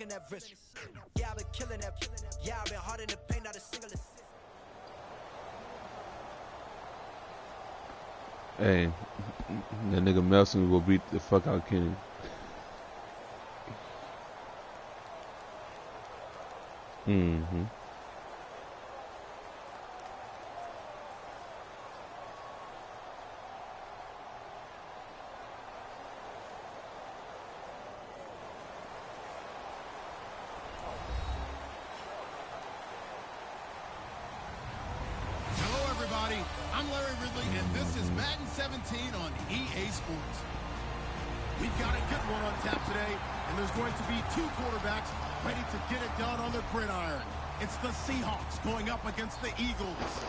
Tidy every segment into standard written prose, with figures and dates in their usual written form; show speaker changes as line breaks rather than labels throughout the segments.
Yeah, I've been killing that. Yeah, I've been hard in the paint, not a single assist.
Hey, that nigga Melson will beat the fuck out Kenny. Mm-hmm.
I'm Larry Ridley, and this is Madden 17 on EA Sports. We've got a good one on tap today, and there's going to be two quarterbacks ready to get it done on the gridiron. It's the Seahawks going up against the Eagles.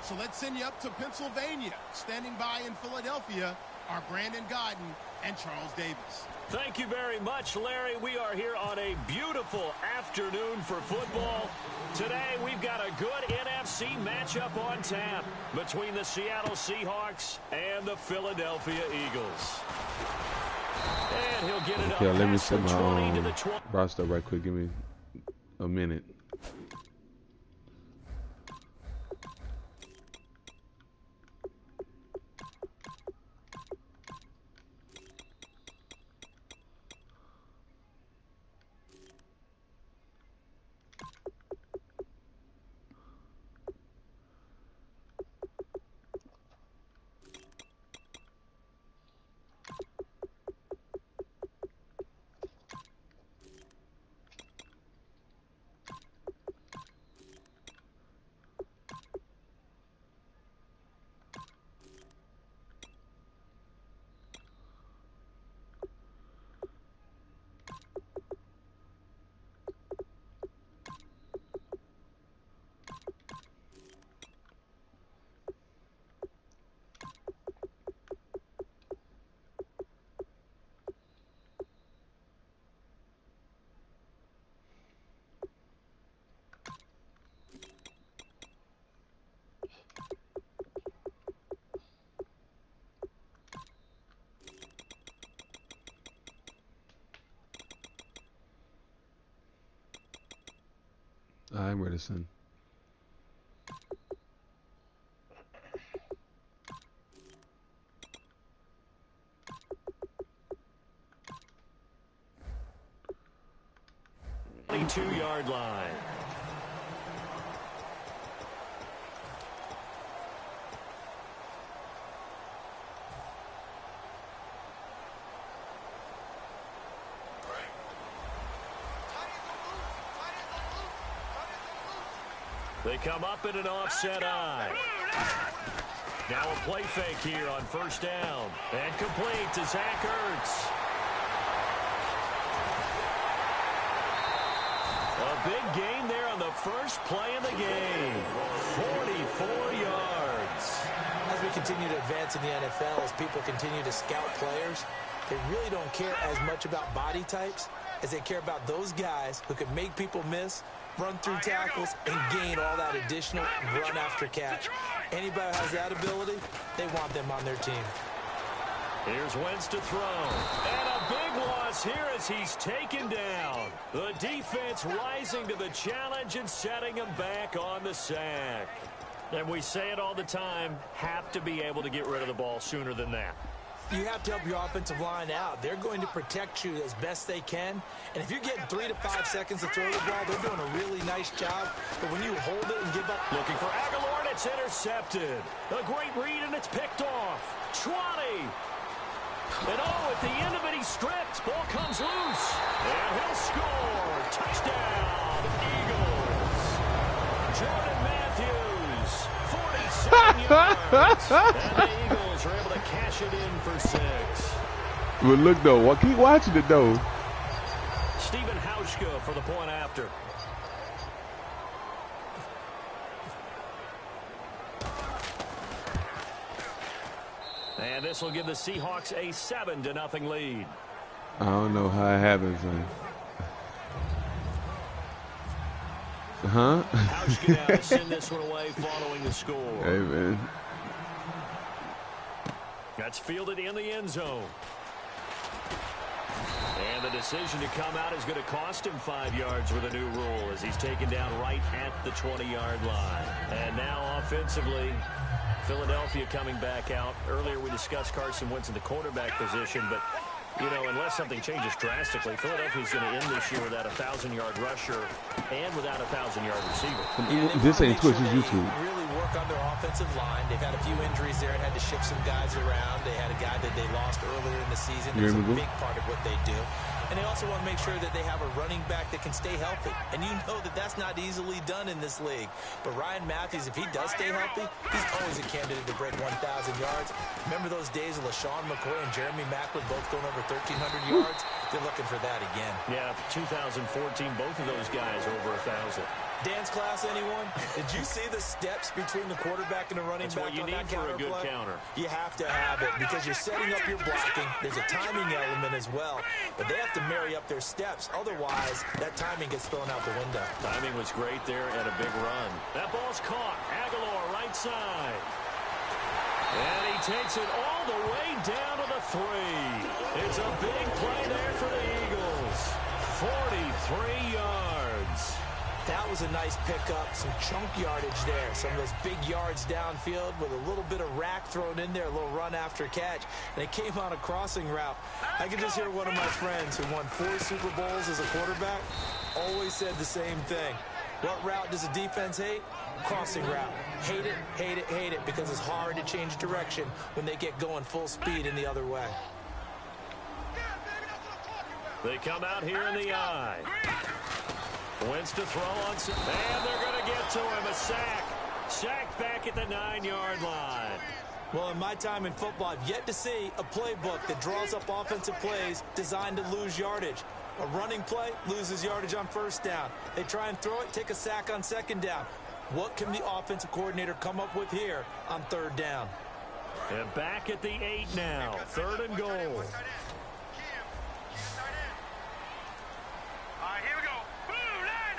So let's send you up to Pennsylvania. Standing by in Philadelphia are Brandon Gaudin and Charles Davis.
Thank you very much, Larry. We are here on a beautiful afternoon for football. Today, we've got a good NFC matchup on tap between the Seattle Seahawks and the Philadelphia Eagles. And he'll get it up
let me
past
set
the 20
my
to the 20.
roster right quick. Give me a minute. I'm ready to send.
Two-yard line. They come up in an offset eye. Now a play fake here on first down. And complete to Zach Ertz. A big gain there on the first play of the game. 44 yards.
As we continue to advance in the NFL, as people continue to scout players, they really don't care as much about body types as they care about those guys who can make people miss, run through tackles, and gain all that additional run after catch. Anybody who has that ability, they want them on their team.
Here's Wentz to throw. And a big loss here as he's taken down. The defense rising to the challenge and setting him back on the sack. And we say it all the time, have to be able to get rid of the ball sooner than that.
You have to help your offensive line out. They're going to protect you as best they can. And if you're getting 3 to 5 seconds to throw the ball, they're doing a really nice job. But when you hold it and give up...
Looking for Aguilar, and it's intercepted. A great read, and it's picked off. 20. And at the end of it, he stripped. Ball comes loose. And he'll score. Touchdown, Eagles. Jordan Matthews, 47 yards. And the Eagles are able to cash it in for 6.
But look, though, keep watching it, though.
Stephen Hauschka for the point after. And this will give the Seahawks a 7-0 lead.
I don't know how it happens, man. Huh?
Hauschka now to send this one away following the score.
Hey, man.
That's fielded in the end zone. And the decision to come out is going to cost him 5 yards with a new rule as he's taken down right at the 20-yard line. And now offensively, Philadelphia coming back out. Earlier we discussed Carson Wentz in the quarterback position, but you know, unless something changes drastically, Philadelphia's going to end this year without a 1,000-yard rusher and without a 1,000-yard receiver.
This ain't Twitch, it's YouTube.
Really work on their offensive line. They've had a few injuries there and had to shift some guys around. They had a guy that they lost earlier in the season. That's a big part of what they do. And they also want to make sure that they have a running back that can stay healthy. And you know that that's not easily done in this league. But Ryan Matthews, if he does stay healthy, he's always a candidate to break 1,000 yards. Remember those days of LaShawn McCoy and Jeremy Maclin both going over 1,300 yards? They're looking for that again. Yeah, 2014, both of those guys over 1,000. Dance class, anyone? Did you see the steps between the quarterback and the running back on that counter play? That's what you need for a good counter. You have to have it because you're setting up your blocking. There's a timing element as well. But they have to marry up their steps. Otherwise, that timing gets thrown out the window. Timing was great there and a big run. That ball's caught. Aguilar right side. And he takes it all the way down to the 3. It's a big play there for the Eagles. 43 yards. That was a nice pickup, some chunk yardage there. Some of those big yards downfield with a little bit of rack thrown in there, a little run after catch. And it came on a crossing route. I can just hear one of my friends who won 4 Super Bowls as a quarterback always said the same thing. What route does a defense hate? Crossing route. Hate it, hate it, hate it, because it's hard to change direction when they get going full speed in the other way. They come out here in the eye. Wentz to throw on, and they're going to get to him. A sack. Sacked back at the 9-yard line. Well, in my time in football, I've yet to see a playbook that draws up offensive plays designed to lose yardage. A running play loses yardage on first down. They try and throw it, take a sack on second down. What can the offensive coordinator come up with here on third down? And back at the 8 now. 3rd and goal.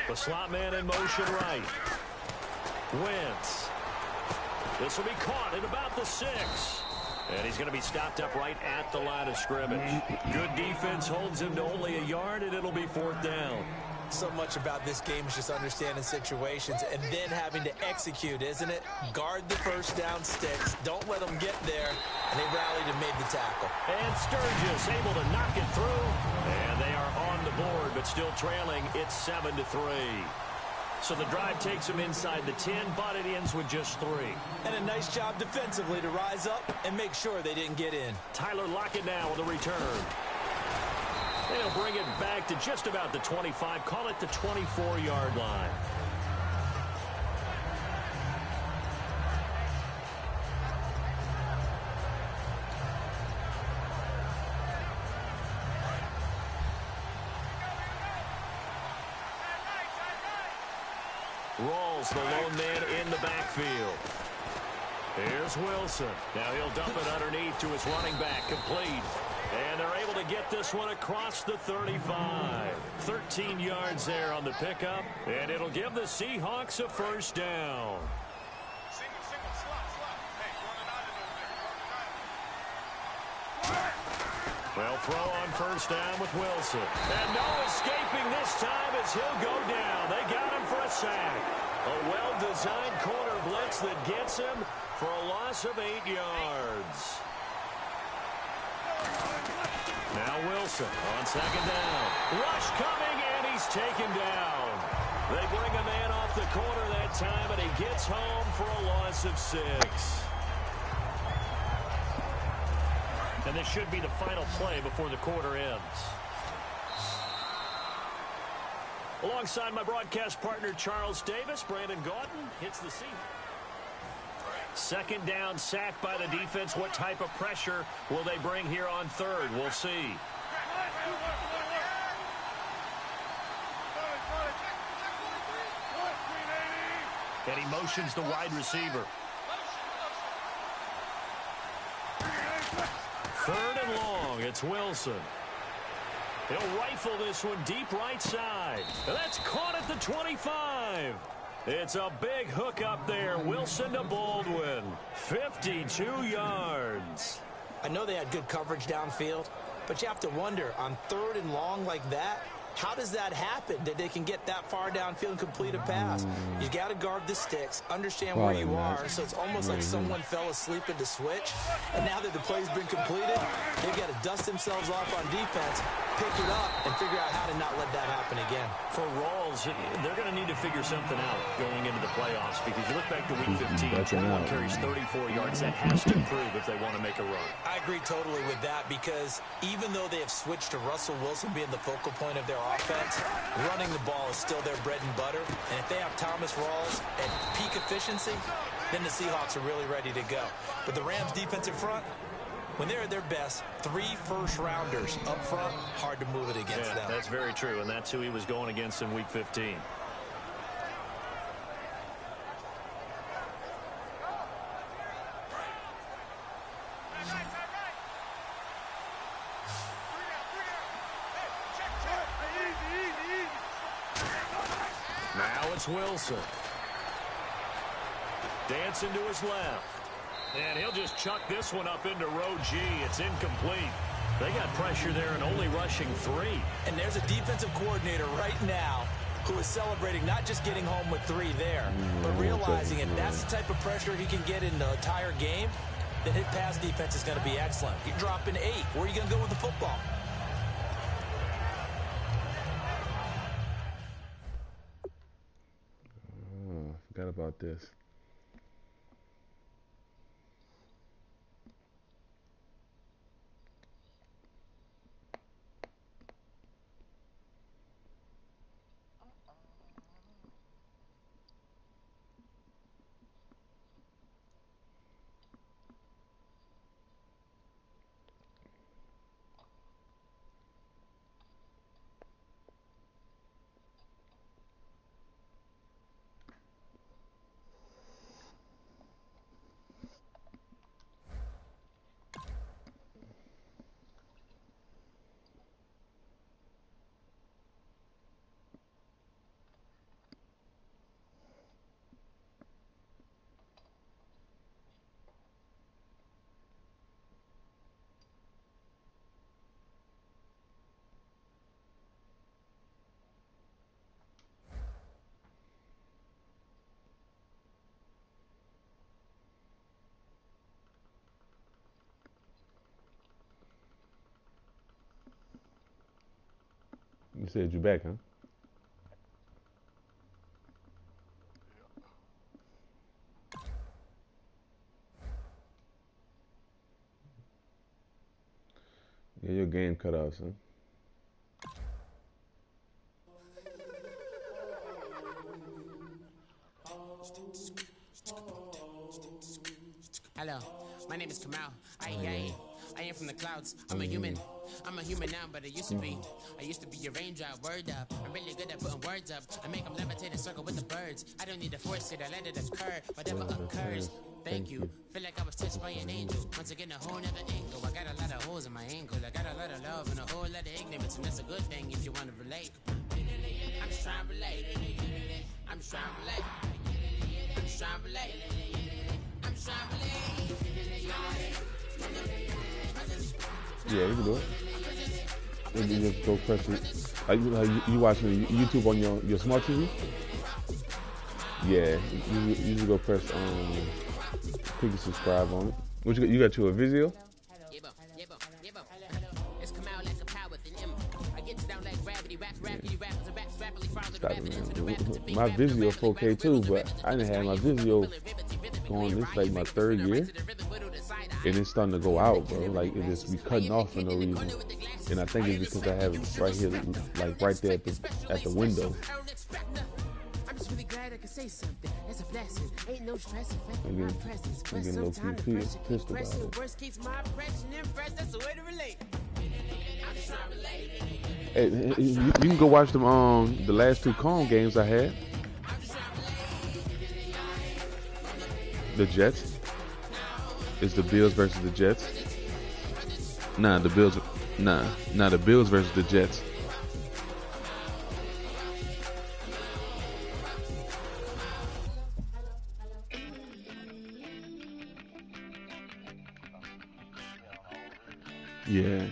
The slot man in motion right. Wentz. This will be caught at about the 6. And he's going to be stopped up right at the line of scrimmage. Good defense holds him to only a yard, and it'll be 4th down. So much about this game is just understanding situations and then having to execute, isn't it? Guard the first down sticks. Don't let them get there. And they rallied and made the tackle. And Sturgis able to knock it through. And they are on the board, but still trailing. It's 7-3. So the drive takes them inside the 10, but it ends with just 3. And a nice job defensively to rise up and make sure they didn't get in. Tyler Lockett now on the return. They'll bring it back to just about the 25. Call it the 24-yard line. Rawls, the lone man in the backfield. Here's Wilson. Now he'll dump it underneath to his running back, complete. And they're able to get this one across the 35. 13 yards there on the pickup. And it'll give the Seahawks a first down. Well, throw on first down with Wilson. And no escaping this time as he'll go down. They got him for a sack. A well-designed corner blitz that gets him for a loss of 8 yards. Now Wilson on second down. Rush coming, and he's taken down. They bring a man off the corner that time, and he gets home for a loss of 6. And this should be the final play before the quarter ends. Alongside my broadcast partner, Charles Davis, Brandon Gaudin hits the seat. Second down, sack by the defense. What type of pressure will they bring here on third? We'll see. And he motions the wide receiver. 3rd and long. It's Wilson. He'll rifle this one deep right side. That's caught at the 25. It's a big hook up there. Wilson to Baldwin. 52 yards. I know they had good coverage downfield, But you have to wonder, on 3rd and long like that, how does that happen, that they can get that far downfield and complete a pass? You got to guard the sticks, understand where you are, so it's almost like someone fell asleep at the switch, and now that the play's been completed, they've got to dust themselves off on defense, pick it up, and figure out how to not let that happen again.
For Rawls, they're going to need to figure something out going into the playoffs, because you look back to Week 15, 21 carries, 34 yards. That has to improve if they want to make a run.
I agree totally with that, because even though they have switched to Russell Wilson being the focal point of their offense, running the ball is still their bread and butter. And if they have Thomas Rawls at peak efficiency, then the Seahawks are really ready to go. But the Rams' defensive front, when they're at their best, 3 first-rounders up front, hard to move it against them.
That's very true, and that's who he was going against in Week 15. Now it's Wilson. Dancing to his left. And he'll just chuck this one up into row G. It's incomplete. They got pressure there and only rushing 3.
And there's a defensive coordinator right now who is celebrating not just getting home with 3 there, but realizing if that's the type of pressure he can get in the entire game, then his pass defense is going to be excellent. You're dropping 8. Where are you going to go with the football?
Forgot about this. You said you're back, huh? Yeah, your game cut out, son.
Hello, my name is Kamal. I am from the clouds. I'm a human. I'm a human now, but I used to be. I used to be a raindrop, word up. I'm really good at putting words up. I make them levitate and circle with the birds. I don't need to force it, I let it occur. Whatever occurs, thank you. Feel like I was touched by an angel. Once again, a whole nother angle. I got a lot of holes in my ankle. I got a lot of love and a whole lot of ignorance, and that's a good thing if you want to relate. I'm just trying to relate. I'm just trying to relate. I'm just trying to relate. I'm just trying to relate.
Yeah, you can do it. You just go press it. Like you watching YouTube on your smart TV? Yeah, you just go press click and subscribe on it. What you got you a Vizio? Stop it, man. My Vizio 4K too, but I didn't have my Vizio going. This like my 3rd year, and it's starting to go out, bro. Like it just be cutting off for no reason. And I think it's because I have it right here, like right there at the window. I'm just really glad I could say something. That's a blessing. Ain't no stress. I'm getting low key pissed about it. Worst keeps my impression impressed. That's the way to relate. I'm just trying to relate. Hey, you can go watch them the last 2 Kong games I had. The Jets. It's the Bills versus the Jets. Nah, the Bills. Nah, the Bills versus the Jets. Yeah.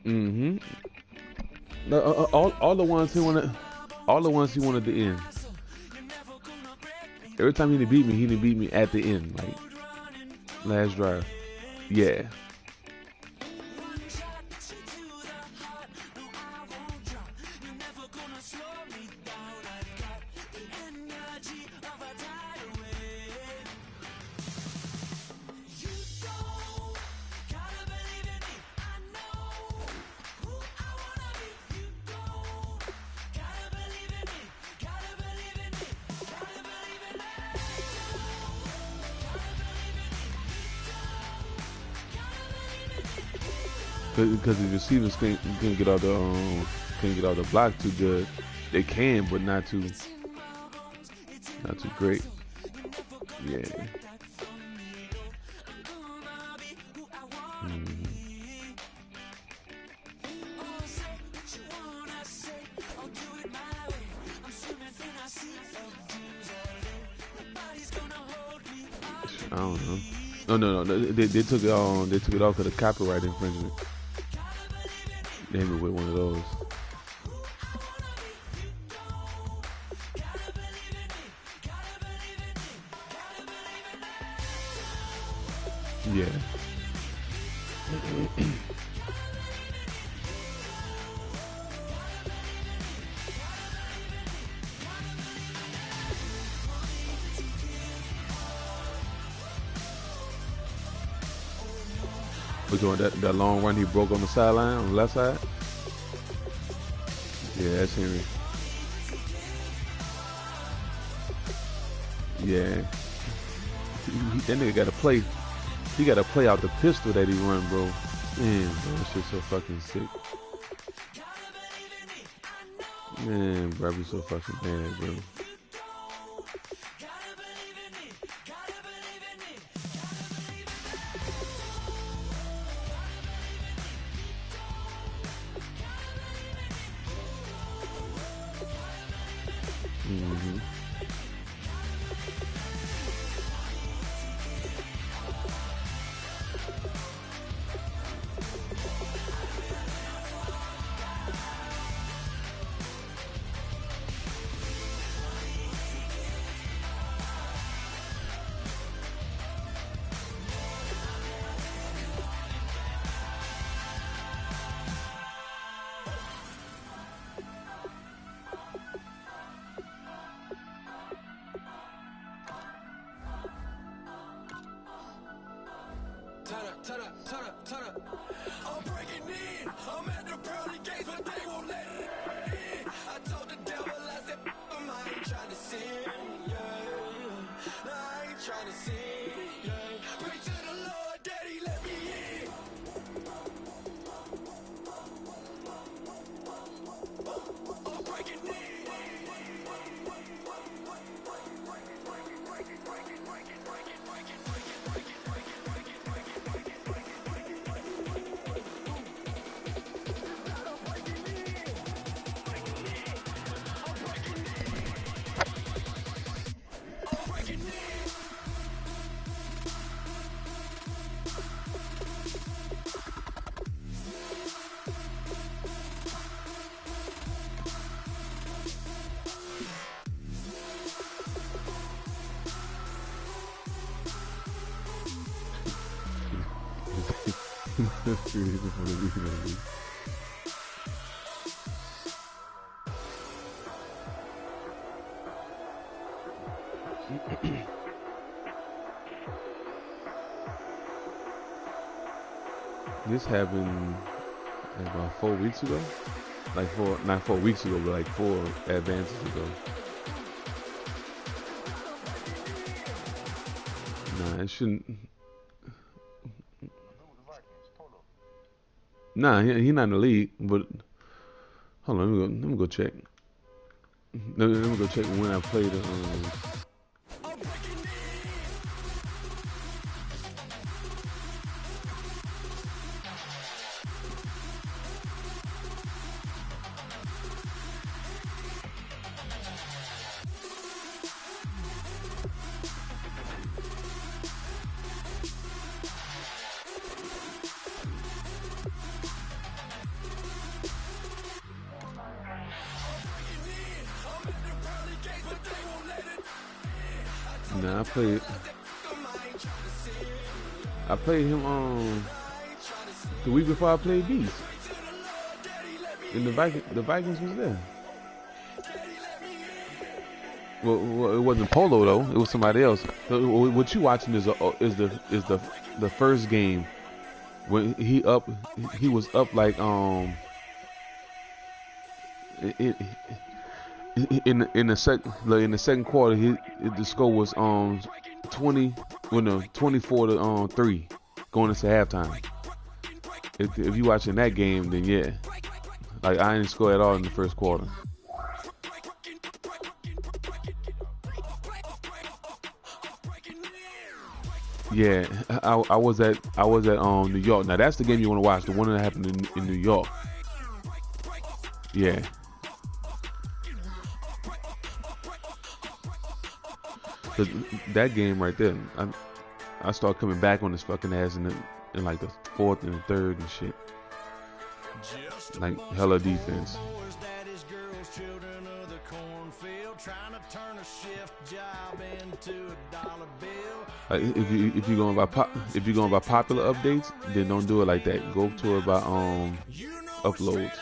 Mm-hmm. All the ones he wanted to end. Every time he beat me at the end, like last drive. Yeah. Because the receivers can't get out the block too good. They can, but not too great. Yeah. I don't know. No. They took it on. They took it off because of copyright infringement. They hit me with one of those. Yeah. Which one? That long run he broke on the sideline on the left side? Yeah, that's Henry. Yeah. That nigga gotta play. He gotta play out the pistol that he run, bro. Man, bro, that shit's so fucking sick. Man, bro, I be so fucking mad, bro. Mm-hmm.
Turn up. I'm breaking in. I'm at the pearly gates, but they won't let it in. I told the devil, I said, I ain't trying to sin, yeah. I ain't trying to sin, yeah. Pray to the Lord, Daddy, let me in. I'm breaking in.
This happened about 4 weeks ago. Not 4 weeks ago, but like 4 advances ago. Nah, it shouldn't. Nah, he not in the league. But hold on, let me go check. Let me go check when I played. Nah, I played him the week before I played Beast. And the Vikings was there. Well, it wasn't Polo though. It was somebody else. What you watching is the first game when he was up like in the second quarter the score was 24-3 going into halftime. If you watching that game, then yeah, like I didn't score at all in the first quarter. Yeah, I was at New York. Now that's the game you want to watch, the one that happened in New York. Yeah. That game right there, I start coming back on this fucking ass in like the fourth and the third and shit. Like hella defense. If you're going by popular updates, then don't do it like that. Go to it by uploads.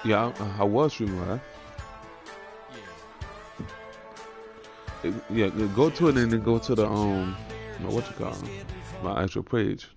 Yeah, I was streaming live. Yeah, go to it and then go to the what you call it, my actual page.